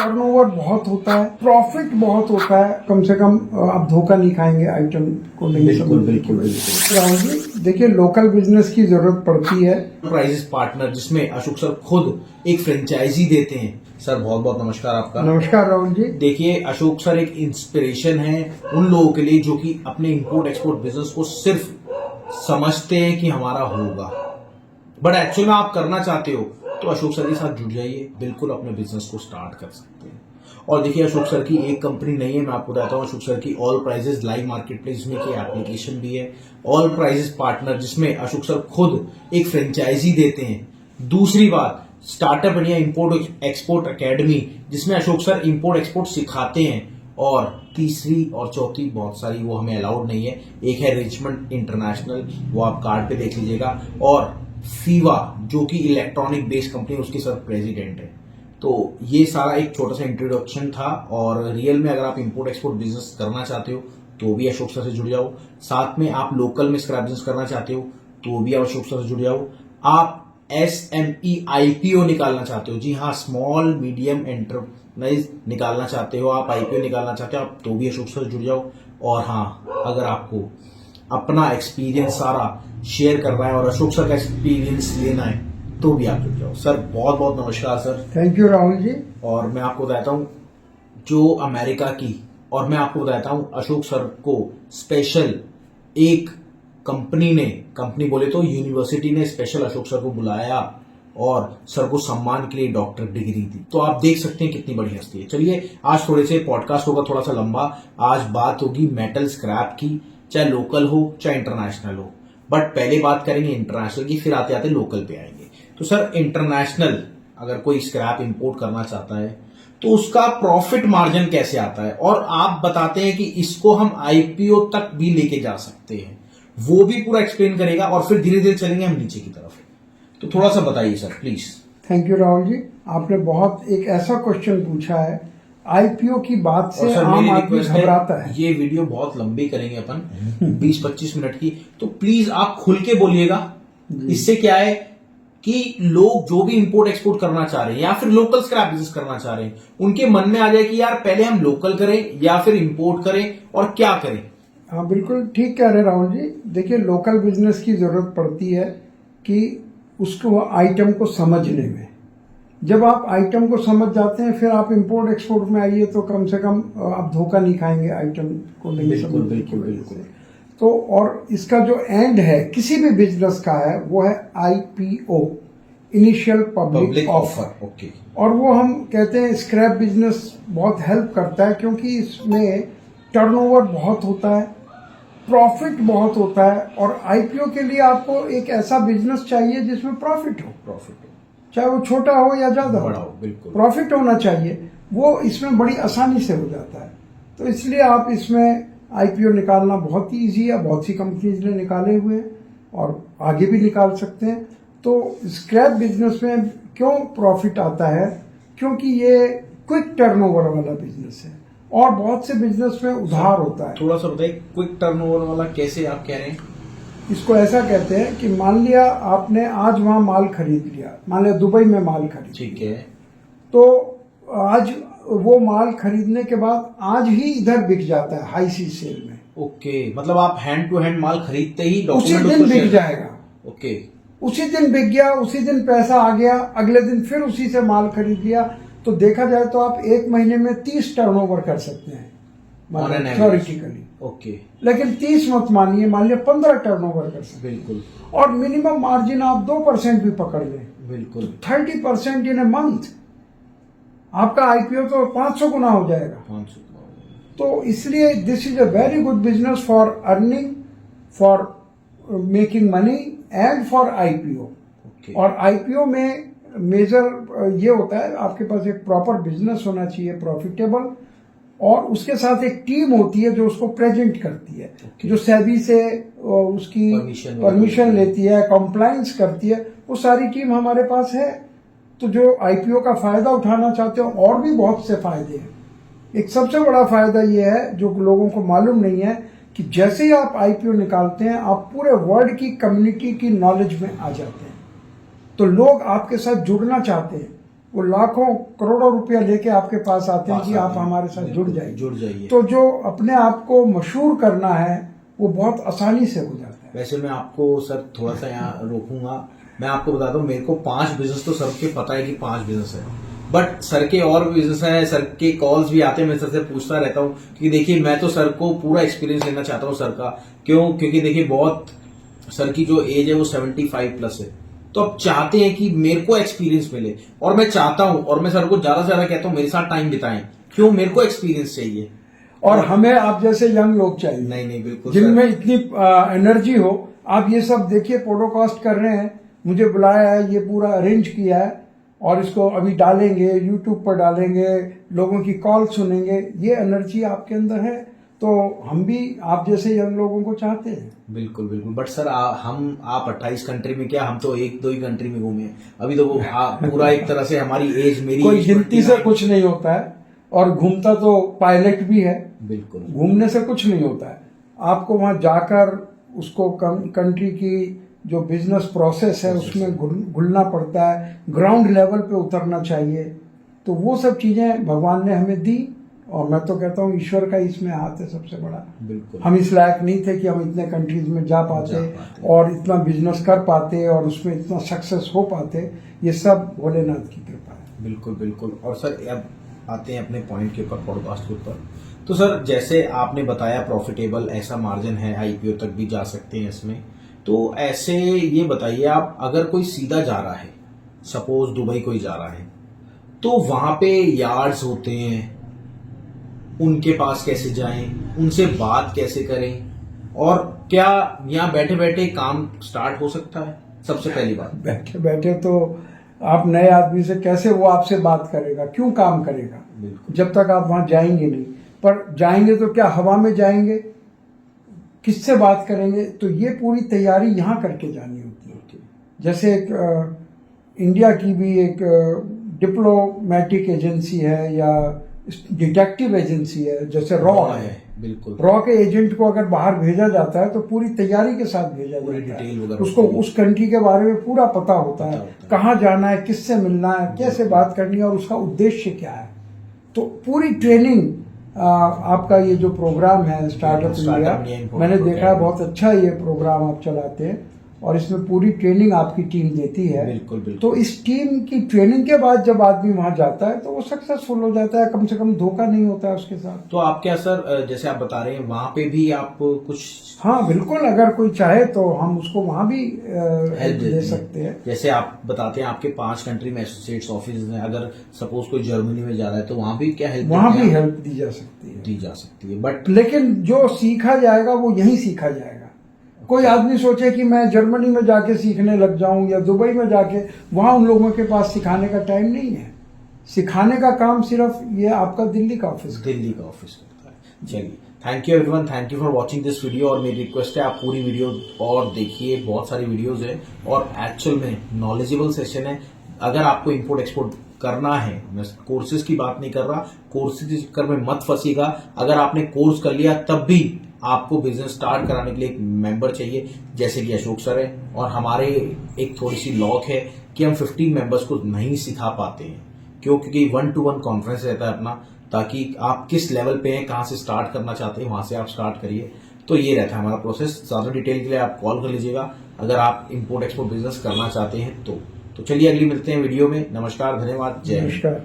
Turnover बहुत होता है, प्रॉफिट बहुत होता है, कम से कम आप धोखा नहीं खाएंगे आइटम को नहीं बिल्कुल समझने की बिल्कुल वजह से। बिल्कुल। राहुल जी देखिए, लोकल बिजनेस की जरूरत पड़ती है। प्राइजेस पार्टनर जिसमें अशोक सर खुद एक फ्रेंचाइजी देते हैं। सर बहुत बहुत नमस्कार आपका। नमस्कार राहुल जी। देखिए, अशोक सर एक इंस्पिरेशन है उन लोगों के लिए जो कि अपने इंपोर्ट एक्सपोर्ट बिजनेस को सिर्फ समझते हैं कि हमारा होगा, बट एक्चुअल में आप करना चाहते हो तो अशोक सर के साथ जुड़ जाइए, बिल्कुल अपने बिजनेस को स्टार्ट कर सकते हैं। और देखिए, अशोक सर की एक कंपनी नहीं है, मैं आपको बताता हूँ। अशोक सर की all prices live market place में की एप्लीकेशन भी है, ऑल प्राइजेस पार्टनर जिसमें अशोक सर खुद एक फ्रेंचाइजी देते हैं। दूसरी बात, startup India import export academy जिसमें अशोक सर इंपोर्ट एक्सपोर्ट सिखाते हैं। और तीसरी और चौथी बहुत सारी वो हमें अलाउड नहीं है। एक है रिचमंड इंटरनेशनल, वो आप कार्ड पे देख लीजिएगा, और फीवा जो कि इलेक्ट्रॉनिक बेस्ड कंपनी, उसके सर प्रेसिडेंट है। तो ये सारा एक छोटा सा इंट्रोडक्शन था। और रियल में अगर आप इंपोर्ट एक्सपोर्ट बिजनेस करना चाहते हो तो भी अशोक सर से जुड़ जाओ। साथ में आप लोकल में स्क्रैप बिजनेस करना चाहते हो तो भी आप अशोक सर से जुड़ जाओ। आप SME IPO निकालना चाहते हो, जी हाँ, स्मॉल मीडियम एंटरप्राइज निकालना चाहते हो, आप IPO निकालना चाहते हो आप तो भी अशोक सर से जुड़ जाओ। और हाँ, अगर आपको अपना एक्सपीरियंस सारा शेयर करना है और अशोक सर का एक्सपीरियंस लेना है तो भी आप जुड़ जाओ। सर बहुत बहुत नमस्कार सर। थैंक यू राहुल जी। और मैं आपको बताता हूँ जो अमेरिका की, और मैं आपको बताता हूँ अशोक सर को स्पेशल एक कंपनी बोले तो यूनिवर्सिटी ने स्पेशल अशोक सर को बुलाया और सर को सम्मान के लिए डॉक्टर डिग्री दी। तो आप देख सकते हैं कितनी बड़ी हस्ती है। चलिए, आज थोड़े से पॉडकास्ट होगा थोड़ा सा लंबा। आज बात होगी मेटल स्क्रैप की, चाहे लोकल हो चाहे इंटरनेशनल हो। बट पहले बात करेंगे इंटरनेशनल की, फिर आते आते लोकल पे आएंगे। तो सर, इंटरनेशनल अगर कोई स्क्रैप इंपोर्ट करना चाहता है तो उसका प्रॉफिट मार्जिन कैसे आता है, और आप बताते हैं कि इसको हम IPO तक भी लेके जा सकते हैं, वो भी पूरा एक्सप्लेन करेगा। और फिर धीरे धीरे चलेंगे हम नीचे की तरफ। तो थोड़ा सा बताइए sir please. Thank you Rahul ji, आपने बहुत एक ऐसा क्वेश्चन पूछा है। IPO की बात से आम आदमी घबराता है। ये वीडियो बहुत लंबी करेंगे अपन 20-25 मिनट की, तो प्लीज आप खुल के बोलिएगा। इससे क्या है कि लोग जो भी इंपोर्ट एक्सपोर्ट करना चाह रहे हैं या फिर लोकल स्क्रैप बिजनेस करना चाह रहे हैं, उनके मन में आ जाए कि यार पहले हम लोकल करें या फिर इंपोर्ट करें और क्या करें। हाँ, बिल्कुल ठीक कह रहे राहुल जी। देखिए, लोकल बिजनेस की जरूरत पड़ती है कि उसको आइटम को समझने में। जब आप आइटम को समझ जाते हैं फिर आप इंपोर्ट एक्सपोर्ट में आइए तो कम से कम आप धोखा नहीं खाएंगे आइटम को नहीं समझने की वजह से। तो और इसका जो एंड है किसी भी बिजनेस का है वो है IPO, initial public offer. Okay. और वो हम कहते हैं स्क्रैप बिजनेस बहुत हेल्प करता है क्योंकि इसमें टर्नओवर बहुत होता है, प्रॉफिट बहुत होता है। और IPO के लिए आपको एक ऐसा बिजनेस चाहिए जिसमें प्रॉफिट हो, चाहे वो छोटा हो या ज्यादा बड़ा हो, बिल्कुल प्रॉफिट होना चाहिए। वो इसमें बड़ी आसानी से हो जाता है। तो इसलिए आप इसमें IPO निकालना बहुत ही ईजी है, बहुत सी कंपनीज ने निकाले हुए हैं और आगे भी निकाल सकते हैं। तो स्क्रैप बिजनेस में क्यों प्रॉफिट आता है? क्योंकि ये क्विक टर्नओवर वाला बिजनेस है और बहुत से बिजनेस में उधार होता है। थोड़ा सा बताइए, क्विक टर्नओवर वाला कैसे आप कह रहे हैं? इसको ऐसा कहते हैं कि मान लिया आपने आज वहां माल खरीद लिया, मान लिया दुबई में माल खरीद, ठीक है, तो आज वो माल खरीदने के बाद आज ही इधर बिक जाता है हाई सी सेल में। ओके, मतलब आप हैंड टू हैंड माल खरीदते ही उसी दिन बिक जाएगा। ओके, उसी दिन बिक गया, उसी दिन पैसा आ गया, अगले दिन फिर उसी से माल खरीद लिया। तो देखा जाए तो आप एक महीने में 30 टर्नओवर कर सकते हैं थ्योरेटिकली। ओके, लेकिन 30 मत मानिए, मान लिया 15 टर्नओवर कर सकते हैं। बिल्कुल। और मिनिमम मार्जिन आप 2% भी पकड़ लें, बिल्कुल 30% इन ए मंथ, आपका IPO तो 500 गुना हो जाएगा। 500। तो इसलिए this is a very good business for earning, for making money and for IPO। और IPO में मेजर ये होता है, आपके पास एक प्रॉपर बिजनेस होना चाहिए, प्रॉफिटेबल, और उसके साथ एक टीम होती है जो उसको प्रेजेंट करती है, जो सेबी से उसकी परमिशन लेती है, कंप्लायंस करती है। वो सारी टीम हमारे पास है। तो जो IPO का फायदा उठाना चाहते हो, और भी बहुत से फायदे हैं। एक सबसे बड़ा फायदा ये है जो लोगों को मालूम नहीं है कि जैसे ही आप IPO निकालते हैं आप पूरे वर्ल्ड की कम्युनिटी की नॉलेज में आ जाते हैं। तो लोग आपके साथ जुड़ना चाहते हैं वो लाखों करोड़ों रुपया लेके आपके पास आते हैं कि आप हमारे साथ जुड़ जाइए। तो जो अपने आप को मशहूर करना है वो बहुत आसानी से हो जाता है। वैसे मैं आपको सर थोड़ा सा यहाँ रोकूंगा। मैं आपको बता दूं, मेरे को 5 बिजनेस तो सर के पता है कि 5 बिजनेस है, बट सर के और भी बिजनेस है, सर के कॉल्स भी आते हैं, मैं सर से पूछता रहता हूँ कि देखिए मैं तो सर को पूरा एक्सपीरियंस लेना चाहता हूँ सर का। क्यों? क्योंकि देखिए बहुत सर की जो एज है वो 75 प्लस है, तो अब चाहते हैं कि मेरे को एक्सपीरियंस मिले, और मैं चाहता हूँ और मैं सर को ज्यादा से ज्यादा कहता हूँ मेरे साथ टाइम बिताएं। क्यों? मेरे को एक्सपीरियंस चाहिए और हमें आप जैसे यंग लोग चाहिए। नहीं बिल्कुल जिनमें इतनी एनर्जी हो। आप ये सब देखिए पॉडकास्ट कर रहे हैं, मुझे बुलाया है, ये पूरा अरेंज किया है और इसको अभी डालेंगे, यूट्यूब पर डालेंगे, लोगों की कॉल सुनेंगे। ये एनर्जी आपके अंदर है, तो हम भी आप जैसे यंग लोगों को चाहते हैं। बिल्कुल बिल्कुल। बट सर आप 28 कंट्री में, क्या हम तो 1-2 ही कंट्री में घूमे हैं अभी तो। वो पूरा एक तरह से हमारी एज, मेरी कोई गिनती से कुछ नहीं होता है, और घूमता तो पायलट भी है। बिल्कुल, घूमने से कुछ नहीं होता है, आपको वहां जाकर उसको कंट्री की जो बिजनेस प्रोसेस है उसमें घुलना पड़ता है, ग्राउंड लेवल पे उतरना चाहिए। तो वो सब चीजें भगवान ने हमें दी, और मैं तो कहता हूँ ईश्वर का इसमें हाथ है सबसे बड़ा। बिल्कुल। हम इस लायक नहीं थे कि हम इतने कंट्रीज में जा पाते और इतना बिजनेस कर पाते और उसमें इतना सक्सेस हो पाते। ये सब भोलेनाथ की कृपा है। बिल्कुल बिल्कुल। और सर अब आते हैं अपने पॉइंट के ऊपर, पॉडकास्ट के ऊपर। तो सर जैसे आपने बताया प्रॉफिटेबल ऐसा मार्जिन है, आईपीओ तक भी जा सकते हैं इसमें। तो ऐसे ये बताइए आप, अगर कोई सीधा जा रहा है, सपोज दुबई कोई जा रहा है, तो वहां पे यार्ड्स होते हैं, उनके पास कैसे जाएं, उनसे बात कैसे करें, और क्या यहाँ बैठे बैठे काम स्टार्ट हो सकता है? सबसे पहली बात, बैठे बैठे तो आप नए आदमी से कैसे वो आपसे बात करेगा, क्यों काम करेगा? जब तक आप वहां जाएंगे नहीं। पर जाएंगे तो क्या हवा में जाएंगे? किससे बात करेंगे? तो ये पूरी तैयारी यहाँ करके जानी होती है। जैसे एक इंडिया की भी एक डिप्लोमेटिक एजेंसी है या डिटेक्टिव एजेंसी है, जैसे रॉ है। बिल्कुल। रॉ के एजेंट को अगर बाहर भेजा जाता है तो पूरी तैयारी के साथ भेजा जाता है। उसको उस कंट्री के बारे में पूरा पता होता है, कहाँ जाना है, किससे मिलना है, कैसे बात करनी है और उसका उद्देश्य क्या है। तो पूरी ट्रेनिंग आपका ये जो प्रोग्राम है स्टार्टअप इंडिया, मैंने देखा है बहुत अच्छा ये प्रोग्राम आप चलाते हैं, और इसमें पूरी ट्रेनिंग आपकी टीम देती है। बिल्कुल बिल्कुल। तो इस टीम की ट्रेनिंग के बाद जब आदमी वहां जाता है तो वो सक्सेसफुल हो जाता है, कम से कम धोखा नहीं होता है उसके साथ। तो आप क्या सर, जैसे आप बता रहे हैं वहां पे भी आप कुछ? हाँ बिल्कुल, अगर कोई चाहे तो हम उसको वहां भी हेल्प दे सकते हैं। जैसे आप बताते हैं आपके 5 कंट्री में एसोसिएट्स ऑफिस हैं, अगर सपोज कोई जर्मनी में जा रहा है तो वहां भी क्या हेल्प? वहां भी हेल्प दी जा सकती है। बट लेकिन जो सीखा जाएगा वो यहीं सीखा जाएगा। कोई आदमी सोचे कि मैं जर्मनी में जाके सीखने लग जाऊं या दुबई में जाके, वहां उन लोगों के पास सिखाने का टाइम नहीं है। सिखाने का काम सिर्फ ये आपका दिल्ली का ऑफिस करता है। चलिए, thank you everyone, thank you for watching this video. और मेरी रिक्वेस्ट है आप पूरी वीडियो और देखिए, बहुत सारी वीडियोज है और एक्चुअल में नॉलेजेबल सेशन है। अगर आपको इंपोर्ट एक्सपोर्ट करना है, मैं कोर्सेज की बात नहीं कर रहा, कोर्सेज के चक्कर में मत फंसीगा। अगर आपने कोर्स कर लिया तब भी आपको बिजनेस स्टार्ट कराने के लिए एक मेंबर चाहिए, जैसे कि अशोक सर है। और हमारे एक थोड़ी सी लॉक है कि हम 15 मेंबर्स को नहीं सिखा पाते हैं। क्यों? क्योंकि 1-to-1 कॉन्फ्रेंस रहता है अपना, ताकि आप किस लेवल पे हैं, कहां से स्टार्ट करना चाहते हैं, वहां से आप स्टार्ट करिए। तो ये रहता है हमारा प्रोसेस। ज्यादा डिटेल के लिए आप कॉल कर लीजिएगा अगर आप इंपोर्ट एक्सपोर्ट बिजनेस करना चाहते हैं तो चलिए अगली मिलते हैं वीडियो में। नमस्कार, धन्यवाद, जय हिंद। नमस्कार।